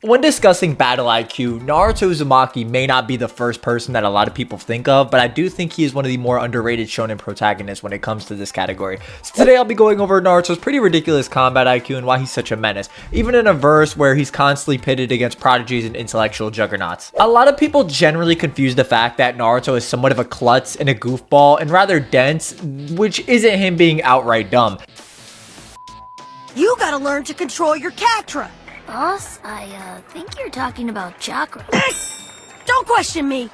When discussing battle IQ, Naruto Uzumaki may not be the first person that a lot of people think of, but I do think he is one of the more underrated shonen protagonists when it comes to this category. So today I'll be going over Naruto's pretty ridiculous combat IQ and why he's such a menace, even in a verse where he's constantly pitted against prodigies and intellectual juggernauts. A lot of people generally confuse the fact that Naruto is somewhat of a klutz and a goofball and rather dense, which isn't him being outright dumb. You gotta learn to control your Catra! Boss, I think you're talking about chakra. Don't question me!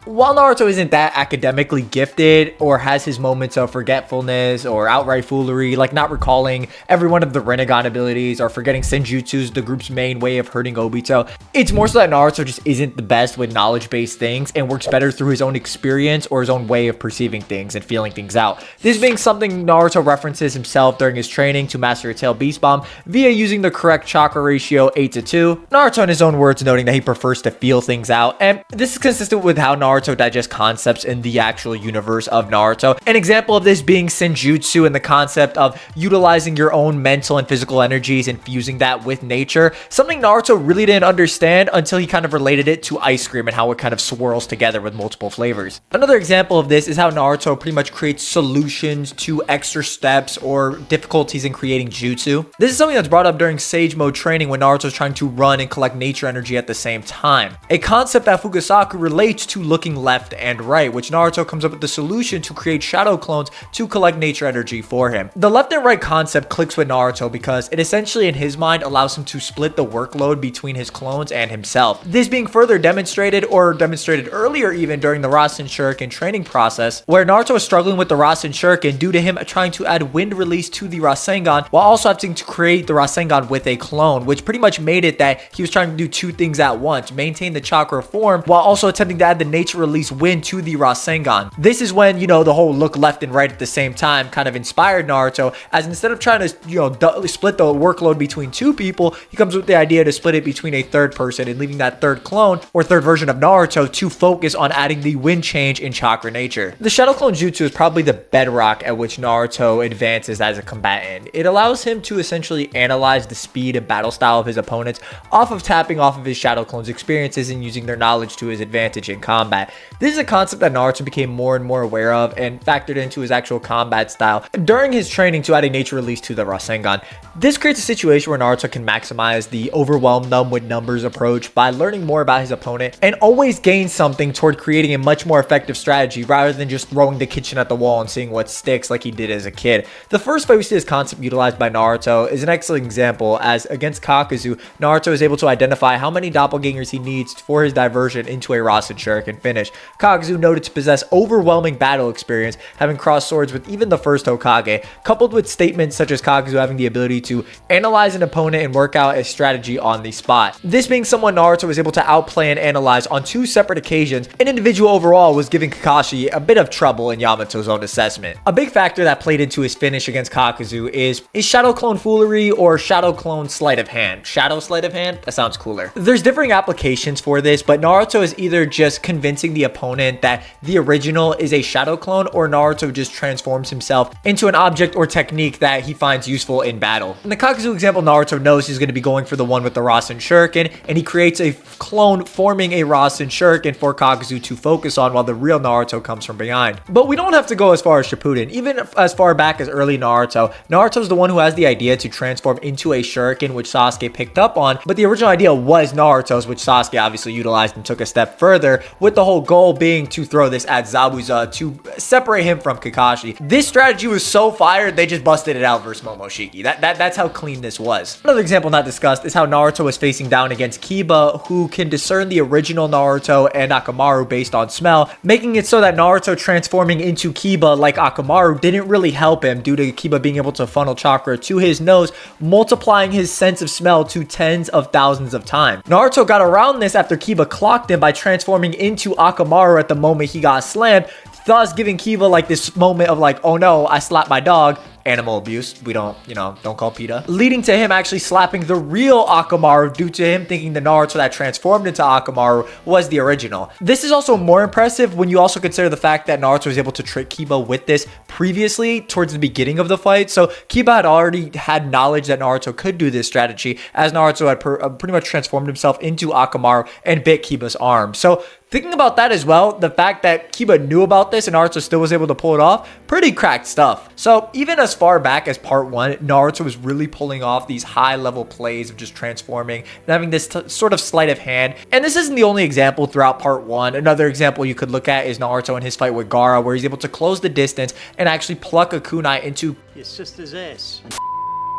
While Naruto isn't that academically gifted or has his moments of forgetfulness or outright foolery, like not recalling every one of the Rinnegan abilities or forgetting Senjutsu's the group's main way of hurting Obito, it's more so that Naruto just isn't the best with knowledge-based things and works better through his own experience or his own way of perceiving things and feeling things out. This being something Naruto references himself during his training to master a tail beast bomb via using the correct chakra ratio 8:2. Naruto in his own words noting that he prefers to feel things out, and this is consistent with how Naruto digests concepts in the actual universe of Naruto. An example of this being Senjutsu and the concept of utilizing your own mental and physical energies and fusing that with nature, something Naruto really didn't understand until he kind of related it to ice cream and how it kind of swirls together with multiple flavors. Another example of this is how Naruto pretty much creates solutions to extra steps or difficulties in creating jutsu. This is something that's brought up during Sage Mode training when Naruto's trying to run and collect nature energy at the same time. A concept that Fukasaku relates to looking left and right, which Naruto comes up with the solution to create shadow clones to collect nature energy for him. The left and right concept clicks with Naruto because it essentially in his mind allows him to split the workload between his clones and himself. This being further demonstrated earlier even during the Rasen Shuriken training process, where Naruto was struggling with the Rasen Shuriken due to him trying to add wind release to the Rasengan while also having to create the Rasengan with a clone, which pretty much made it that he was trying to do two things at once: maintain the chakra form while also attempting to add the nature release wind to the Rasengan. This is when, the whole look left and right at the same time kind of inspired Naruto, as instead of trying to, split the workload between two people, he comes with the idea to split it between a third person and leaving that third clone or third version of Naruto to focus on adding the wind change in chakra nature. The Shadow Clone Jutsu is probably the bedrock at which Naruto advances as a combatant. It allows him to essentially analyze the speed and battle style of his opponents off of tapping off of his Shadow Clone's experiences and using their knowledge to his advantage in combat. This is a concept that Naruto became more and more aware of and factored into his actual combat style during his training to add a nature release to the Rasengan. This creates a situation where Naruto can maximize the overwhelm them with numbers approach by learning more about his opponent and always gain something toward creating a much more effective strategy rather than just throwing the kitchen at the wall and seeing what sticks like he did as a kid. The first fight we see this concept utilized by Naruto is an excellent example, as against Kakuzu, Naruto is able to identify how many doppelgangers he needs for his diversion into a Rasen Shuriken finish. Kakuzu noted to possess overwhelming battle experience, having crossed swords with even the first Hokage, coupled with statements such as Kakuzu having the ability to analyze an opponent and work out a strategy on the spot. This being someone Naruto was able to outplay and analyze on two separate occasions, an individual overall was giving Kakashi a bit of trouble in Yamato's own assessment. A big factor that played into his finish against Kakuzu is Shadow Clone Foolery or Shadow Clone Sleight of Hand. Shadow Sleight of Hand? That sounds cooler. There's differing applications for this, but Naruto is either just convincing the opponent that the original is a shadow clone, or Naruto just transforms himself into an object or technique that he finds useful in battle. In the Kakuzu example, Naruto knows he's going to be going for the one with the Rasen Shuriken, and he creates a clone forming a Rasen Shuriken for Kakuzu to focus on while the real Naruto comes from behind. But we don't have to go as far as Shippuden. Even as far back as early Naruto's the one who has the idea to transform into a Shuriken, which Sasuke picked up on, but the original idea was Naruto's, which Sasuke obviously utilized and took a step further, with the whole goal being to throw this at Zabuza to separate him from Kakashi. This strategy was so fire, they just busted it out versus Momoshiki. That's how clean this was. Another example not discussed is how Naruto was facing down against Kiba, who can discern the original Naruto and Akamaru based on smell, making it so that Naruto transforming into Kiba like Akamaru didn't really help him due to Kiba being able to funnel chakra to his nose, multiplying his sense of smell to tens of thousands of times. Naruto got around this after Kiba clocked him by transforming into Akamaru at the moment he got slammed, thus giving Kiba like this moment of like, oh no, I slapped my dog. Animal abuse. We don't call PETA. Leading to him actually slapping the real Akamaru due to him thinking the Naruto that transformed into Akamaru was the original. This is also more impressive when you also consider the fact that Naruto was able to trick Kiba with this previously towards the beginning of the fight, so Kiba had already had knowledge that Naruto could do this strategy, as Naruto had pretty much transformed himself into Akamaru and bit Kiba's arm. So thinking about that as well, the fact that Kiba knew about this and Naruto still was able to pull it off, pretty cracked stuff. So even as far back as part 1, Naruto was really pulling off these high level plays of just transforming and having this sort of sleight of hand. And this isn't the only example throughout part 1. Another example you could look at is Naruto in his fight with Gaara, where he's able to close the distance and actually pluck a kunai into your sister's ass.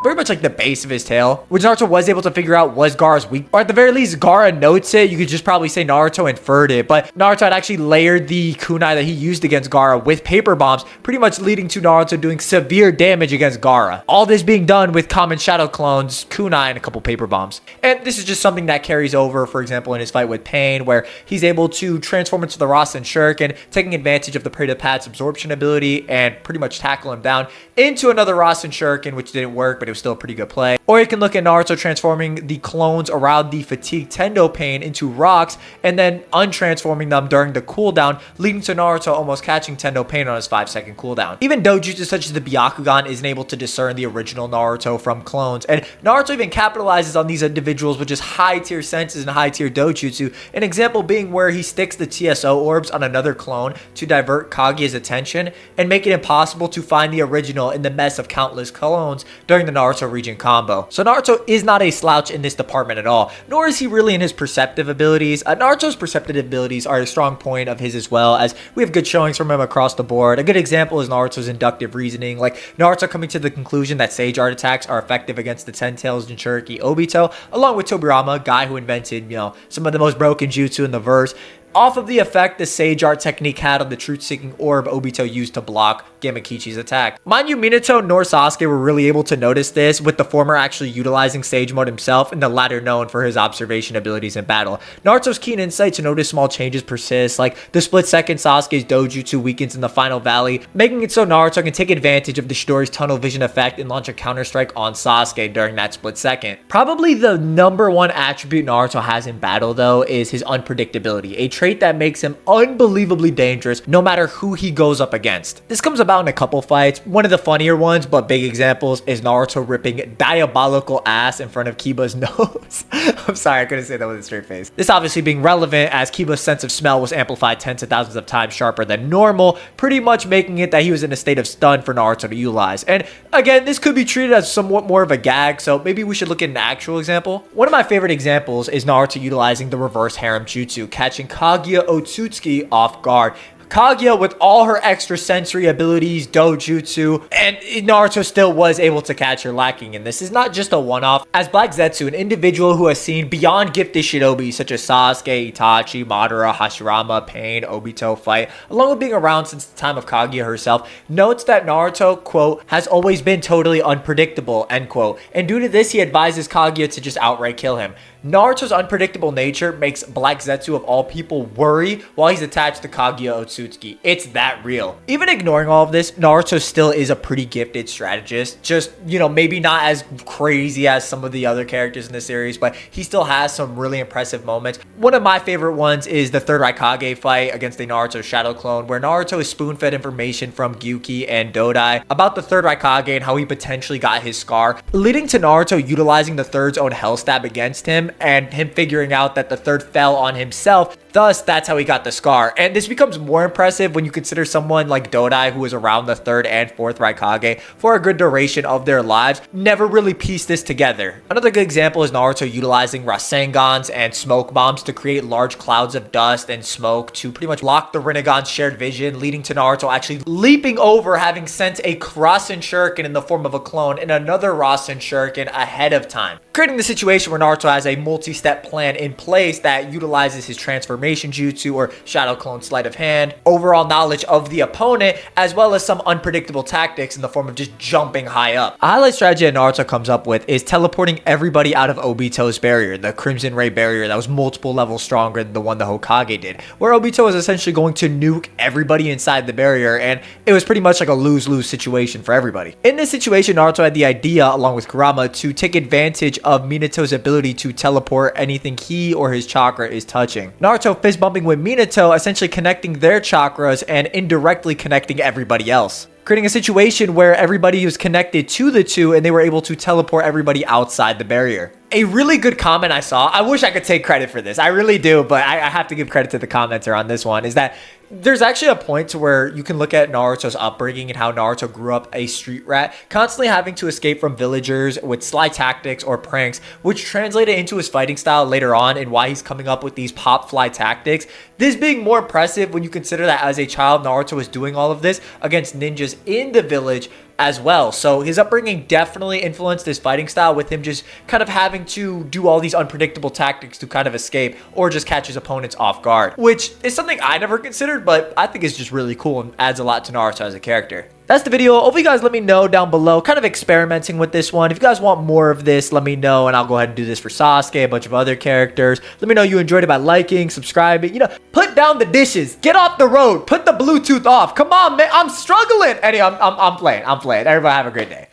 very much like the base of his tail, which Naruto was able to figure out was Gaara's weak, or at the very least Gaara notes it. You could just probably say Naruto inferred it, but Naruto had actually layered the kunai that he used against Gaara with paper bombs, pretty much leading to Naruto doing severe damage against Gaara. All this being done with common shadow clones, kunai, and a couple paper bombs. And this is just something that carries over, for example, in his fight with Pain, where he's able to transform into the Rasen Shuriken, taking advantage of the Preta-Pat's absorption ability and pretty much tackle him down into another Rasen Shuriken, which didn't work, but it was still a pretty good play. Or you can look at Naruto transforming the clones around the Fatigue Tendo Pain into rocks and then untransforming them during the cooldown, leading to Naruto almost catching Tendo Pain on his 5-second cooldown. Even dojutsu such as the Byakugan isn't able to discern the original Naruto from clones, and Naruto even capitalizes on these individuals with just high tier senses and high tier dojutsu. An example being where he sticks the TSO orbs on another clone to divert Kaguya's attention and make it impossible to find the original in the mess of countless clones during the Naruto region combo. So Naruto is not a slouch in this department at all, nor is he really in his perceptive abilities. Naruto's perceptive abilities are a strong point of his as well, as we have good showings from him across the board. A good example is Naruto's inductive reasoning, like Naruto coming to the conclusion that Sage Art attacks are effective against the Ten Tails Jinchuriki Obito, along with Tobirama, guy who invented, some of the most broken jutsu in the verse, off of the effect the Sage Art technique had on the truth-seeking orb Obito used to block Gamakichi's attack. Mind you, Minato nor Sasuke were really able to notice this, with the former actually utilizing Sage Mode himself and the latter known for his observation abilities in battle. Naruto's keen insight to notice small changes persists, like the split-second Sasuke's dojutsu weakens in the final valley, making it so Naruto can take advantage of the Chidori's tunnel vision effect and launch a counter-strike on Sasuke during that split second. Probably the number one attribute Naruto has in battle, though, is his unpredictability, a trait that makes him unbelievably dangerous no matter who he goes up against. This comes about in a couple fights. One of the funnier ones, but big examples, is Naruto ripping diabolical ass in front of Kiba's nose. I'm sorry, I couldn't say that with a straight face. This obviously being relevant as Kiba's sense of smell was amplified tens of thousands of times sharper than normal, pretty much making it that he was in a state of stun for Naruto to utilize. And again, this could be treated as somewhat more of a gag, so maybe we should look at an actual example. One of my favorite examples is Naruto utilizing the reverse harem jutsu, catching Kaguya Otsutsuki off guard. Kaguya, with all her extra sensory abilities, dojutsu, and Naruto still was able to catch her lacking in this. Is not just a one-off, as Black Zetsu, an individual who has seen beyond gifted shinobi such as Sasuke, Itachi, Madara, Hashirama, Pain, Obito fight, along with being around since the time of Kaguya herself, notes that Naruto, quote, has always been totally unpredictable, end quote, and due to this he advises Kaguya to just outright kill him. Naruto's unpredictable nature makes Black Zetsu of all people worry while he's attached to Kaguya Otsutsuki. It's that real. Even ignoring all of this, Naruto still is a pretty gifted strategist. Just, maybe not as crazy as some of the other characters in the series, but he still has some really impressive moments. One of my favorite ones is the third Raikage fight against a Naruto shadow clone, where Naruto is spoon-fed information from Gyuki and Dodai about the third Raikage and how he potentially got his scar, leading to Naruto utilizing the third's own hell stab against him, and him figuring out that the third fell on himself. Thus, that's how he got the scar. And this becomes more impressive when you consider someone like Dodai, who was around the third and fourth Raikage for a good duration of their lives, never really pieced this together. Another good example is Naruto utilizing Rasengans and smoke bombs to create large clouds of dust and smoke to pretty much block the Rinnegan's shared vision, leading to Naruto actually leaping over having sent a Rasen Shuriken in the form of a clone and another Rasen Shuriken ahead of time, creating the situation where Naruto has a multi-step plan in place that utilizes his transformation jutsu or shadow clone sleight of hand, overall knowledge of the opponent, as well as some unpredictable tactics in the form of just jumping high up. A highlight strategy that Naruto comes up with is teleporting everybody out of Obito's barrier, the Crimson Ray barrier that was multiple levels stronger than the one the Hokage did, where Obito was essentially going to nuke everybody inside the barrier, and it was pretty much like a lose-lose situation for everybody. In this situation, Naruto had the idea, along with Kurama, to take advantage of Minato's ability to teleport anything he or his chakra is touching. Naruto fist bumping with Minato, essentially connecting their chakras and indirectly connecting everybody else. creating a situation where everybody was connected to the two and they were able to teleport everybody outside the barrier. A really good comment I saw, I wish I could take credit for this, I really do, but I have to give credit to the commenter on this one, is that there's actually a point to where you can look at Naruto's upbringing and how Naruto grew up a street rat, constantly having to escape from villagers with sly tactics or pranks, which translated into his fighting style later on and why he's coming up with these pop fly tactics. This being more impressive when you consider that as a child, Naruto was doing all of this against ninjas in the village as well. So his upbringing definitely influenced his fighting style, with him just kind of having to do all these unpredictable tactics to kind of escape or just catch his opponents off guard, which is something I never considered, but I think is just really cool and adds a lot to Naruto as a character. That's the video. Hopefully you guys let me know down below, kind of experimenting with this one. If you guys want more of this, let me know, and I'll go ahead and do this for Sasuke, a bunch of other characters. Let me know you enjoyed it by liking, subscribing, you know, put down the dishes, get off the road, put the Bluetooth off. Come on, man, I'm struggling. Anyway, I'm playing. Everybody have a great day.